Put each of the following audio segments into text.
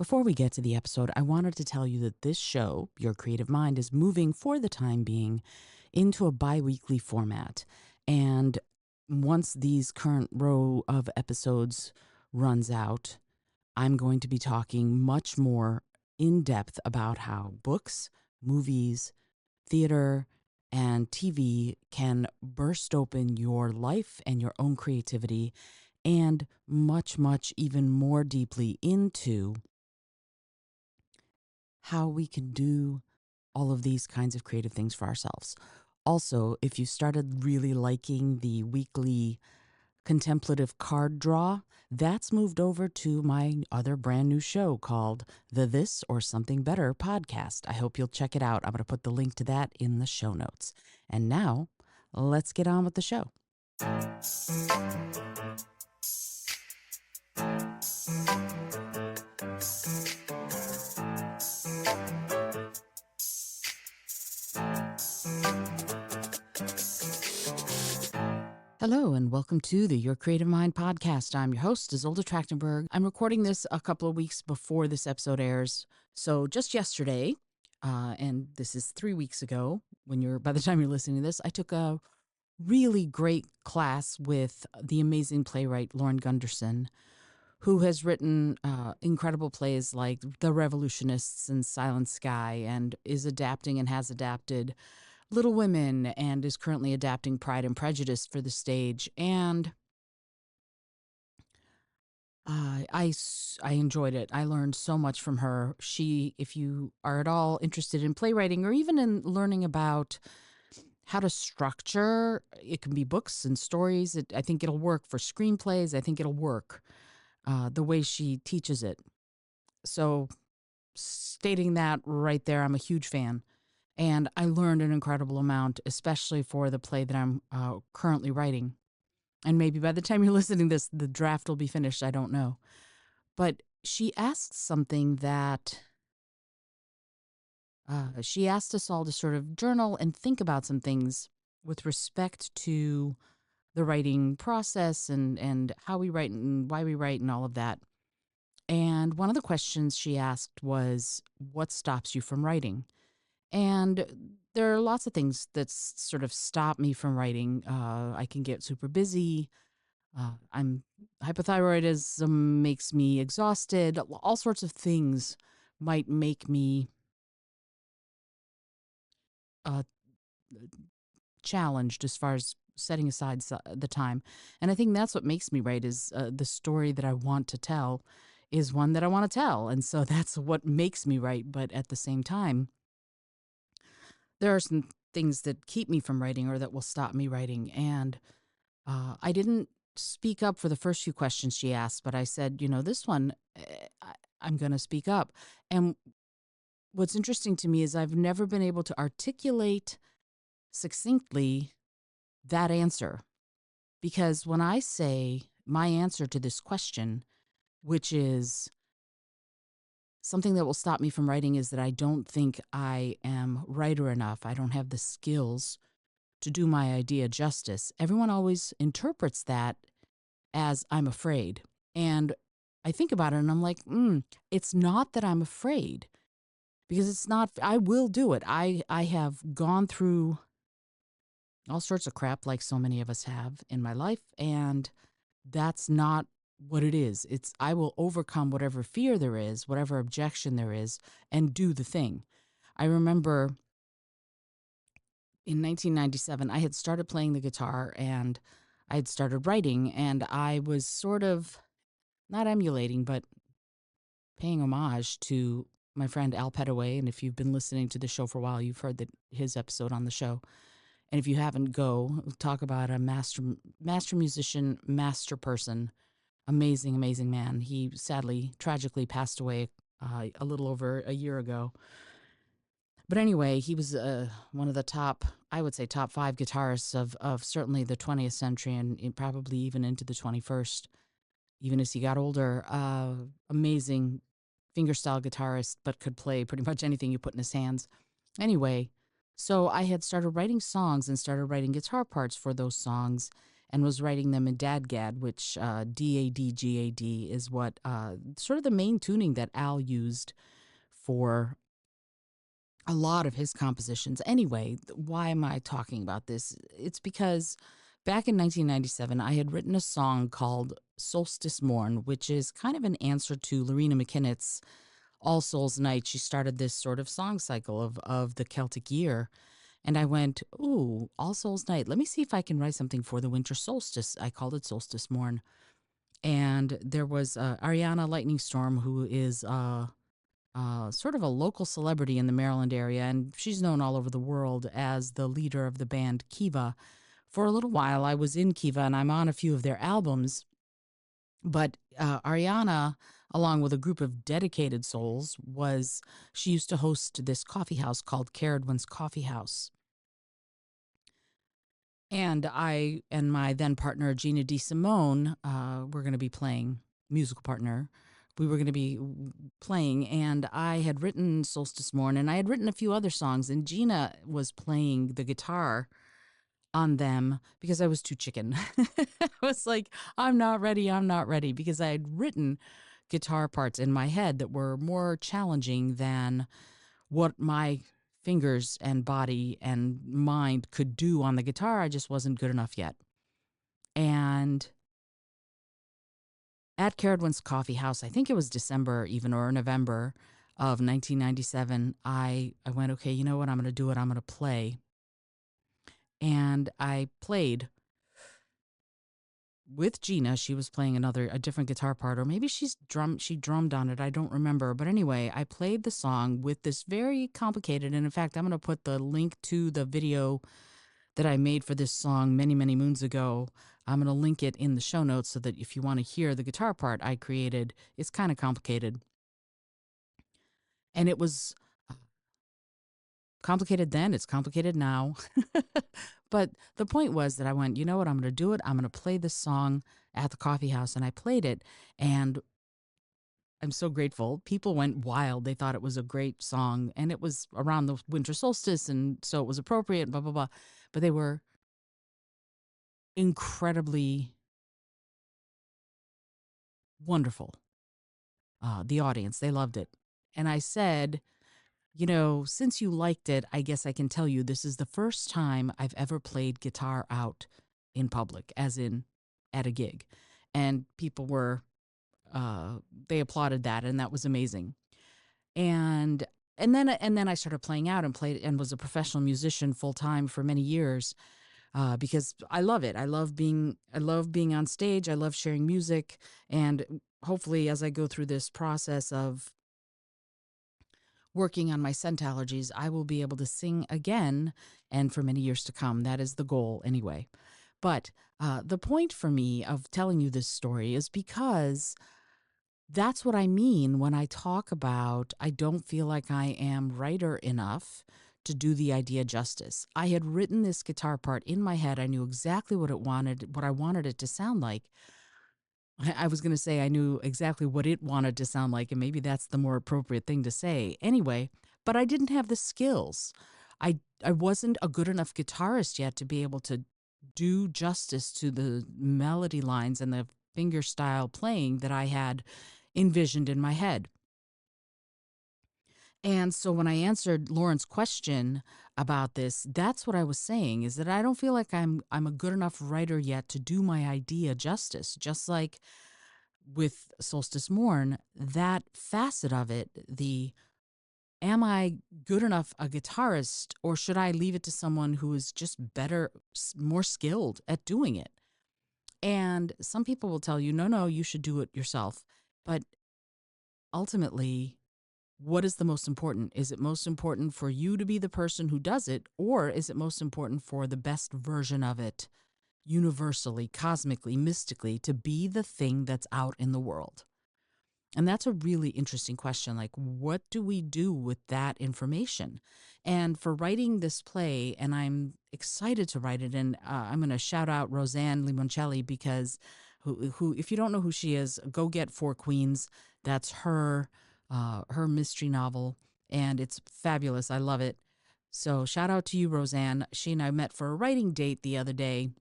Before we get to the episode, I wanted to tell you that this show, Your Creative Mind, is moving for the time being into a bi-weekly format. And once these current row of episodes runs out, I'm going to be talking much more in depth about how books, movies, theater, and TV can burst open your life and your own creativity, and much, much even more deeply into how we can do all of these kinds of creative things for ourselves. Also, if you started really liking the weekly contemplative card draw, that's moved over to my other brand new show called the This or Something Better podcast. I hope you'll check it out. I'm going to put the link to that in the show notes. And now, let's get on with the show. Hello and welcome to the Your Creative Mind podcast. I'm your host, Izolda Trakhtenberg. I'm recording this a couple of weeks before this episode airs. So just yesterday, and this is 3 weeks ago, by the time you're listening to this, I took a really great class with the amazing playwright Lauren Gunderson, who has written incredible plays like The Revolutionists and Silent Sky, and is adapting and has adapted Little Women, and is currently adapting Pride and Prejudice for the stage. And I enjoyed it. I learned so much from her. If you are at all interested in playwriting or even in learning about how to structure, it can be books and stories. I think it'll work for screenplays. I think it'll work the way she teaches it. So stating that right there, I'm a huge fan. And I learned an incredible amount, especially for the play that I'm currently writing. And maybe by the time you're listening to this, the draft will be finished. I don't know. But she asked something that she asked us all to sort of journal and think about some things with respect to the writing process and how we write and why we write and all of that. And one of the questions she asked was, what stops you from writing? And there are lots of things that sort of stop me from writing. I can get super busy. Hypothyroidism makes me exhausted. All sorts of things might make me challenged as far as setting aside the time. And I think that's what makes me write is the story that I want to tell is one that I want to tell. And so that's what makes me write. But at the same time, there are some things that keep me from writing or that will stop me writing. And I didn't speak up for the first few questions she asked, but I said, this one, I'm going to speak up. And what's interesting to me is I've never been able to articulate succinctly that answer. Because when I say my answer to this question, which is something that will stop me from writing, is that I don't think I am writer enough. I don't have the skills to do my idea justice. Everyone always interprets that as I'm afraid. And I think about it and I'm like, it's not that I'm afraid, because it's not. I will do it. I have gone through all sorts of crap like so many of us have in my life, and that's not what it is. It's I will overcome whatever fear there is, whatever objection there is, and do the thing. I remember in 1997, I had started playing the guitar and I had started writing, and I was sort of not emulating, but paying homage to my friend Al Petaway. And if you've been listening to the show for a while, you've heard his episode on the show. And if you haven't, go talk about a master musician, master person, amazing, amazing man. He sadly, tragically passed away a little over a year ago. But anyway, he was one of the top, I would say, top 5 guitarists of certainly the 20th century and probably even into the 21st, even as he got older. Amazing fingerstyle guitarist, but could play pretty much anything you put in his hands. Anyway, so I had started writing songs and started writing guitar parts for those songs. and was writing them in DADGAD, which DADGAD is what sort of the main tuning that Al used for a lot of his compositions. Anyway, why am I talking about this? It's because back in 1997, I had written a song called Solstice Morn, which is kind of an answer to Lorena McKinnett's All Souls Night. She started this sort of song cycle of the Celtic year. And I went, ooh, All Souls Night. Let me see if I can write something for the winter solstice. I called it Solstice Morn. And there was Ariana Lightning Storm, who is sort of a local celebrity in the Maryland area, and she's known all over the world as the leader of the band Kiva. For a little while, I was in Kiva, and I'm on a few of their albums. But Ariana, along with a group of dedicated souls, she used to host this coffee house called Caradwin's Coffee House. And I and my then partner, Gina DeSimone, were going to be playing, musical partner. We were going to be playing, and I had written Solstice Morn, and I had written a few other songs, and Gina was playing the guitar on them because I was too chicken. I was like, I'm not ready, because I had written guitar parts in my head that were more challenging than what my fingers and body and mind could do on the guitar. I just wasn't good enough yet. And at Caradwin's Coffee House, I think it was December even or November of 1997, I went, okay, you know what? I'm going to do it. I'm going to play. And I played with Gina. She was playing a different guitar part, or maybe she drummed on it. I don't remember. But anyway, I played the song with this very complicated, and in fact, I'm going to put the link to the video that I made for this song many, many moons ago. I'm going to link it in the show notes so that if you want to hear the guitar part I created, it's kind of complicated. And it was complicated then, it's complicated now. But the point was that I went, you know what, I'm going to do it. I'm going to play this song at the coffee house. And I played it. And I'm so grateful. People went wild. They thought it was a great song. And it was around the winter solstice. And so it was appropriate, blah, blah, blah. But they were incredibly wonderful. The audience, they loved it. And I said, you know, since you liked it, I guess I can tell you this is the first time I've ever played guitar out in public, as in at a gig. And people were, they applauded that, and that was amazing. And and then I started playing out and played and was a professional musician full time for many years, because I love it. I love being on stage. I love sharing music, and hopefully, as I go through this process of working on my scent allergies, I will be able to sing again and for many years to come. That is the goal, anyway. But the point for me of telling you this story is because that's what I mean when I talk about I don't feel like I am writer enough to do the idea justice. I had written this guitar part in my head. I knew exactly what I wanted it to sound like. I was going to say I knew exactly what it wanted to sound like, and maybe that's the more appropriate thing to say. Anyway, but I didn't have the skills. I wasn't a good enough guitarist yet to be able to do justice to the melody lines and the finger style playing that I had envisioned in my head. And so when I answered Lauren's question about this, that's what I was saying, is that I don't feel like I'm a good enough writer yet to do my idea justice. Just like with Solstice Morn, that facet of it, the am I good enough a guitarist, or should I leave it to someone who is just better, more skilled at doing it? And some people will tell you, no, you should do it yourself. But ultimately, what is the most important? Is it most important for you to be the person who does it, or is it most important for the best version of it, universally, cosmically, mystically, to be the thing that's out in the world? And that's a really interesting question. Like, what do we do with that information? And for writing this play, and I'm excited to write it, and I'm going to shout out Roseanne Limoncelli, because who, if you don't know who she is, go get Four Queens. That's her mystery novel, and it's fabulous. I love it. So shout out to you, Roseanne. She and I met for a writing date the other day,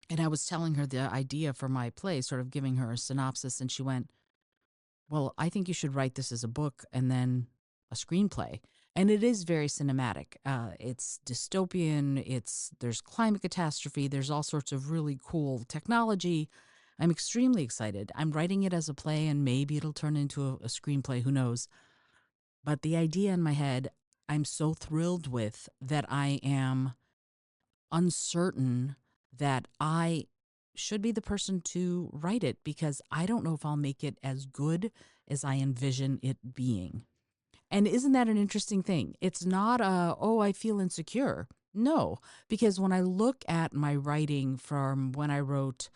And I was telling her the idea for my play, sort of giving her a synopsis, and she went, "Well, I think you should write this as a book and then a screenplay." And it is very cinematic. It's dystopian. There's climate catastrophe. There's all sorts of really cool technology. I'm extremely excited. I'm writing it as a play, and maybe it'll turn into a screenplay. Who knows? But the idea in my head, I'm so thrilled with that I am uncertain that I should be the person to write it because I don't know if I'll make it as good as I envision it being. And isn't that an interesting thing? It's not oh, I feel insecure. No, because when I look at my writing from when I wrote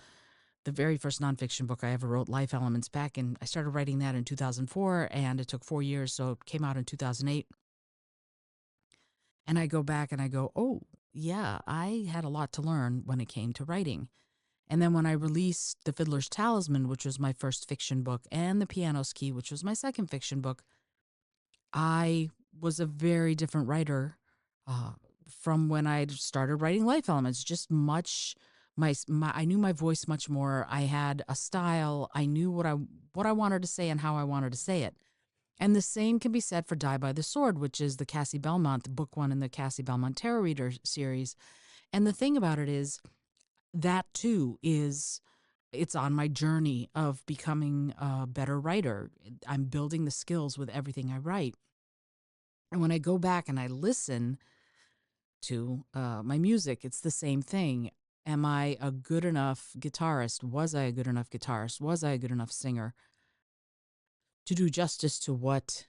the very first nonfiction book I ever wrote, Life Elements, back in, I started writing that in 2004 and it took 4 years. So it came out in 2008. And I go back and I go, oh, yeah, I had a lot to learn when it came to writing. And then when I released The Fiddler's Talisman, which was my first fiction book, and The Piano's Key, which was my second fiction book, I was a very different writer uh, from when I started writing Life Elements. Just much, I knew my voice much more. I had a style. I knew what I wanted to say and how I wanted to say it. And the same can be said for Die by the Sword, which is the Cassie Belmont, book one in the Cassie Belmont Tarot Reader series. And the thing about it is that too is it's on my journey of becoming a better writer. I'm building the skills with everything I write. And when I go back and I listen to my music, it's the same thing. Am I a good enough guitarist? Was I a good enough guitarist? Was I a good enough singer to do justice to what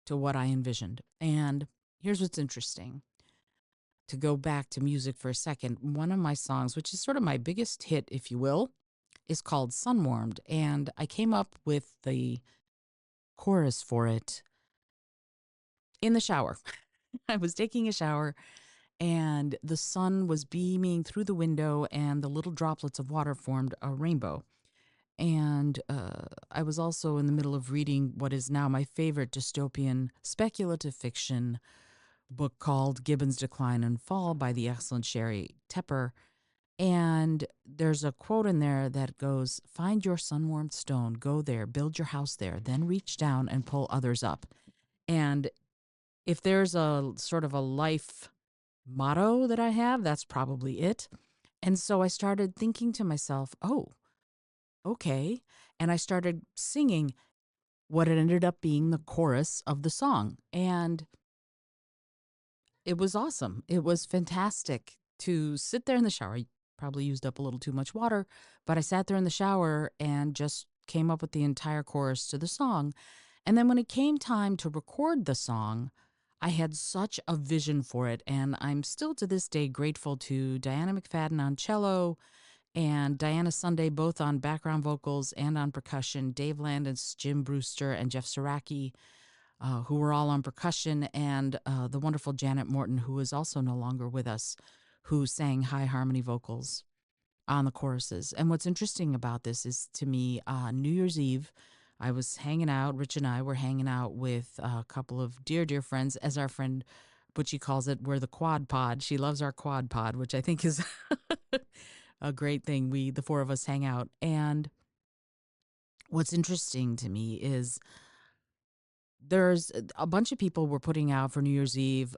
I envisioned? And here's what's interesting. To go back to music for a second, one of my songs, which is sort of my biggest hit, if you will, is called Sunwarmed. And I came up with the chorus for it in the shower. I was taking a shower and the sun was beaming through the window and the little droplets of water formed a rainbow. And I was also in the middle of reading what is now my favorite dystopian speculative fiction book called Gibbon's Decline and Fall by the excellent Sherry Tepper. And there's a quote in there that goes, "Find your sun-warmed stone, go there, build your house there, then reach down and pull others up." And if there's a sort of a life motto that I have, that's probably it. And so I started thinking to myself, oh, okay. And I started singing what it ended up being the chorus of the song. And it was awesome. It was fantastic to sit there in the shower. I probably used up a little too much water, but I sat there in the shower and just came up with the entire chorus to the song. And then when it came time to record the song, I had such a vision for it. And I'm still to this day grateful to Diana McFadden on cello and Diana Sunday, both on background vocals and on percussion, Dave Landis, Jim Brewster, and Jeff Saraki, who were all on percussion, and the wonderful Janet Morton, who is also no longer with us, who sang high harmony vocals on the choruses. And what's interesting about this is, to me, New Year's Eve, I was hanging out, Rich and I were hanging out with a couple of dear, dear friends, as our friend Butchie calls it, we're the quad pod. She loves our quad pod, which I think is a great thing. The four of us hang out. And what's interesting to me is there's a bunch of people were putting out for New Year's Eve,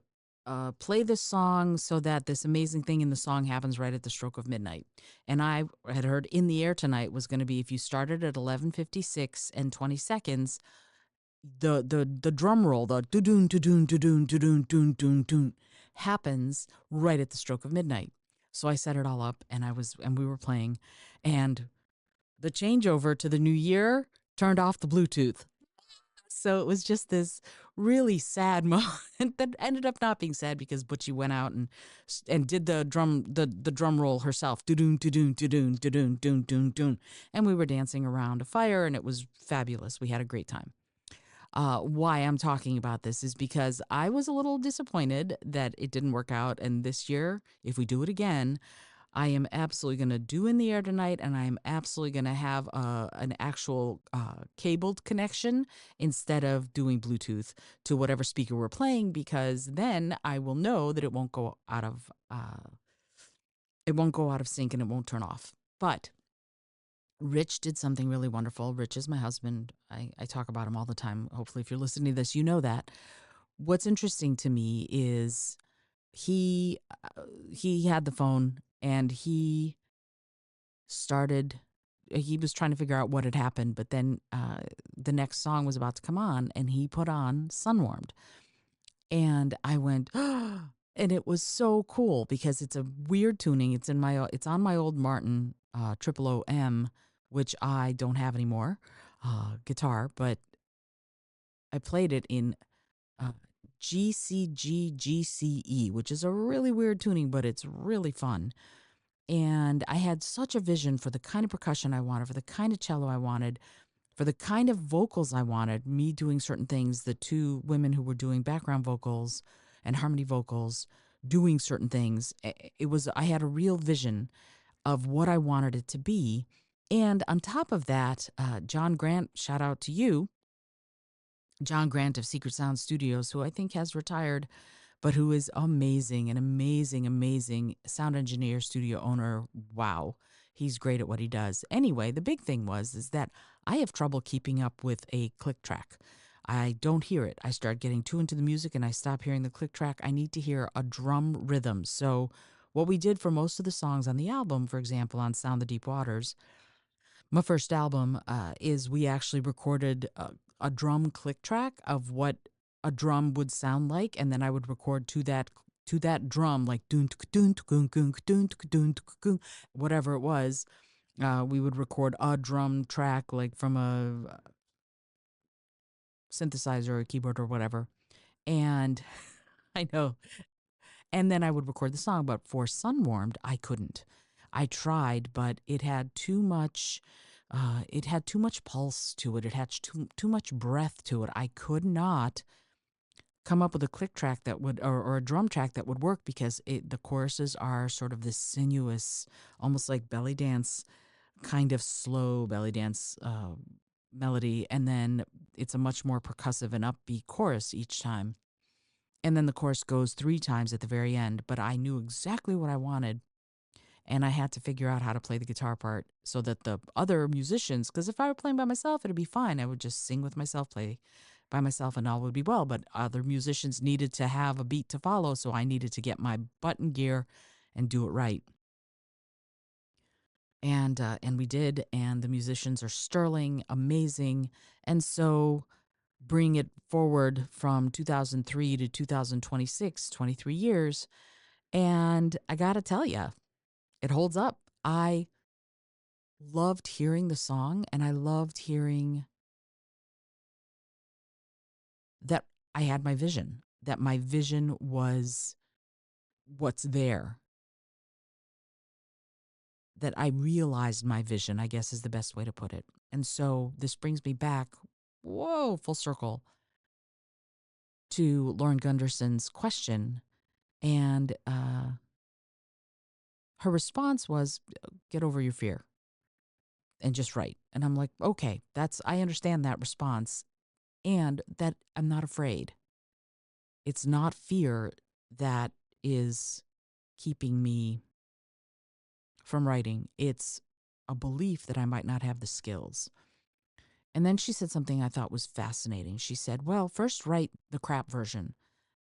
play this song so that this amazing thing in the song happens right at the stroke of midnight. And I had heard In the Air Tonight was going to be, if you started at 11:56 and 20 seconds, the drum roll, the do-doon, do-doon, do-doon, do-doon, doon, doon, doon, happens right at the stroke of midnight. So I set it all up and we were playing, and the changeover to the new year turned off the Bluetooth. So it was just this really sad moment that ended up not being sad because Butchie went out and did the drum roll herself. Do-doon, do-doon, do-doon, do-doon, doon, doon, doon. And we were dancing around a fire and it was fabulous. We had a great time. Why I'm talking about this is because I was a little disappointed that it didn't work out. And this year, if we do it again, I am absolutely going to do In the Air Tonight, and I am absolutely going to have an actual cabled connection instead of doing Bluetooth to whatever speaker we're playing, because then I will know that it won't go out of It won't go out of sync and it won't turn off. But Rich did something really wonderful. Rich is my husband. I talk about him all the time. Hopefully, if you're listening to this, you know that. What's interesting to me is he he had the phone and started he was trying to figure out what had happened, but then the next song was about to come on and he put on Sunwarmed. And I went, and it was so cool because it's a weird tuning. It's on my old Martin triple OM, which I don't have anymore, guitar, but I played it in uh, GCG which is a really weird tuning, but it's really fun. And I had such a vision for the kind of percussion I wanted, for the kind of cello I wanted, for the kind of vocals I wanted, me doing certain things, the two women who were doing background vocals and harmony vocals doing certain things. I had a real vision of what I wanted it to be. And on top of that, John Grant, shout out to you, John Grant of Secret Sound Studios, who I think has retired, but who is amazing, an amazing, amazing sound engineer, studio owner. Wow, he's great at what he does. Anyway, the big thing is that I have trouble keeping up with a click track. I don't hear it. I start getting too into the music and I stop hearing the click track. I need to hear a drum rhythm. So what we did for most of the songs on the album, for example, on Sound the Deep Waters, my first album, is we actually recorded a drum click track of what a drum would sound like, and then I would record to that drum like dun dun dun dun dun dun dun, whatever it was. We would record a drum track like from a synthesizer or a keyboard or whatever, and I know. And then I would record the song, but for Sunwarmed, I couldn't. I tried, but it had too much. It had too much pulse to it. It had too much breath to it. I could not come up with a click track that would, or a drum track that would work because the choruses are sort of this sinuous, almost like belly dance, kind of slow belly dance melody, and then it's a much more percussive and upbeat chorus each time. And then the chorus goes three times at the very end, but I knew exactly what I wanted. And I had to figure out how to play the guitar part so that the other musicians, because if I were playing by myself, it'd be fine. I would just sing with myself, play by myself, and all would be well. But other musicians needed to have a beat to follow, so I needed to get my butt in gear and do it right. And we did, and the musicians are sterling, amazing. And so bring it forward from 2003 to 2026, 23 years. And I got to tell you, it holds up. I loved hearing the song and I loved hearing that I had my vision, that my vision was what's there, that I realized my vision, I guess is the best way to put it. And so this brings me back, whoa, full circle to Lauren Gunderson's question. And her response was, get over your fear and just write. And I'm like, okay, I understand that response and that I'm not afraid. It's not fear that is keeping me from writing. It's a belief that I might not have the skills. And then she said something I thought was fascinating. She said, well, first write the crap version.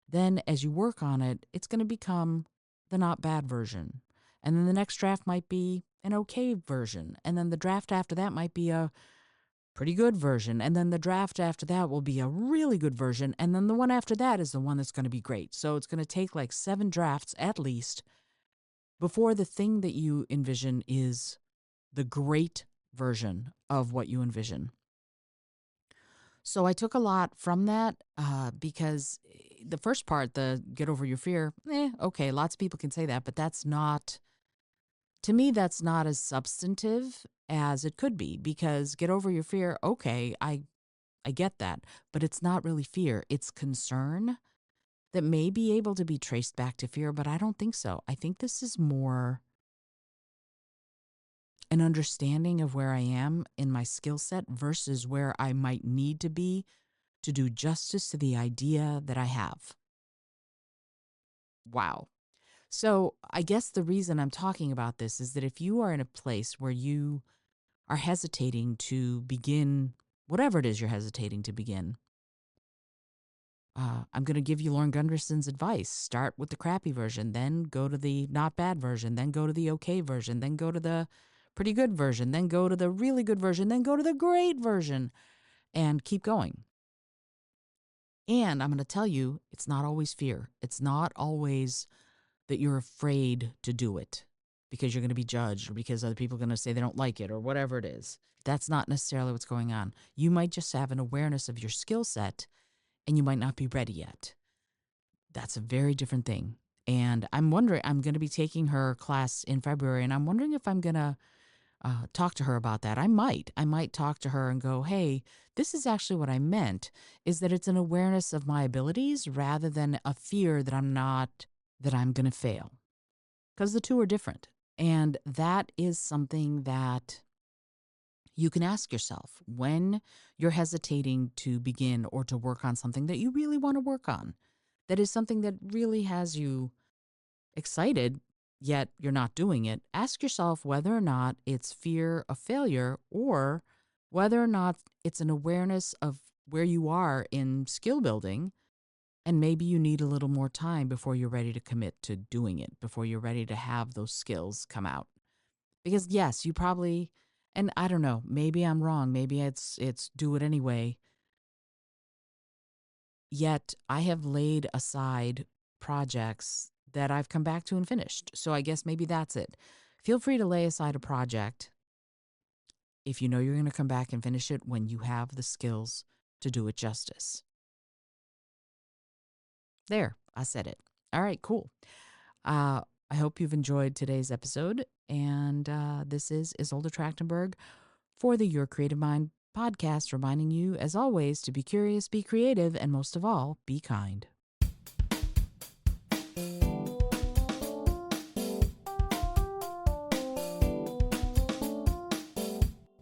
Then as you work on it, it's going to become the not bad version. And then the next draft might be an okay version. And then the draft after that might be a pretty good version. And then the draft after that will be a really good version. And then the one after that is the one that's going to be great. So it's going to take like 7 drafts at least before the thing that you envision is the great version of what you envision. So I took a lot from that because the first part, the get over your fear, okay, lots of people can say that, but that's not, to me, that's not as substantive as it could be because get over your fear, okay, I get that, but it's not really fear. It's concern that may be able to be traced back to fear, but I don't think so. I think this is more an understanding of where I am in my skill set versus where I might need to be to do justice to the idea that I have. Wow. So I guess the reason I'm talking about this is that if you are in a place where you are hesitating to begin whatever it is you're hesitating to begin, I'm going to give you Lauren Gunderson's advice. Start with the crappy version, then go to the not bad version, then go to the okay version, then go to the pretty good version, then go to the really good version, then go to the great version, and keep going. And I'm going to tell you, it's not always fear. It's not always that you're afraid to do it because you're going to be judged or because other people are going to say they don't like it or whatever it is. That's not necessarily what's going on. You might just have an awareness of your skill set and you might not be ready yet. That's a very different thing. And I'm wondering, I'm going to be taking her class in February, and I'm wondering if I'm going to talk to her about that. I might talk to her and go, hey, this is actually what I meant, is that it's an awareness of my abilities rather than a fear that I'm going to fail. Because the two are different. And that is something that you can ask yourself when you're hesitating to begin or to work on something that you really want to work on. That is something that really has you excited, yet you're not doing it. Ask yourself whether or not it's fear of failure or whether or not it's an awareness of where you are in skill building. And maybe you need a little more time before you're ready to commit to doing it, before you're ready to have those skills come out. Because yes, you probably, and I don't know, maybe I'm wrong. Maybe it's do it anyway. Yet I have laid aside projects that I've come back to and finished. So I guess maybe that's it. Feel free to lay aside a project if you know you're going to come back and finish it when you have the skills to do it justice. There, I said it. All right, cool. I hope you've enjoyed today's episode. And this is Izolda Trakhtenberg for the Your Creative Mind podcast, reminding you, as always, to be curious, be creative, and most of all, be kind.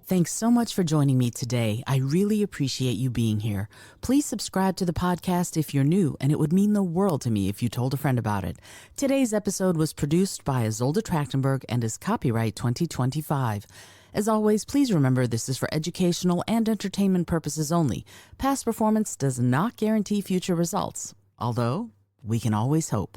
Thanks so much for joining me today. I really appreciate you being here. Please subscribe to the podcast if you're new, and it would mean the world to me if you told a friend about it. Today's episode was produced by Izolda Trakhtenberg and is copyright 2025. As always, please remember this is for educational and entertainment purposes only. Past performance does not guarantee future results, although we can always hope.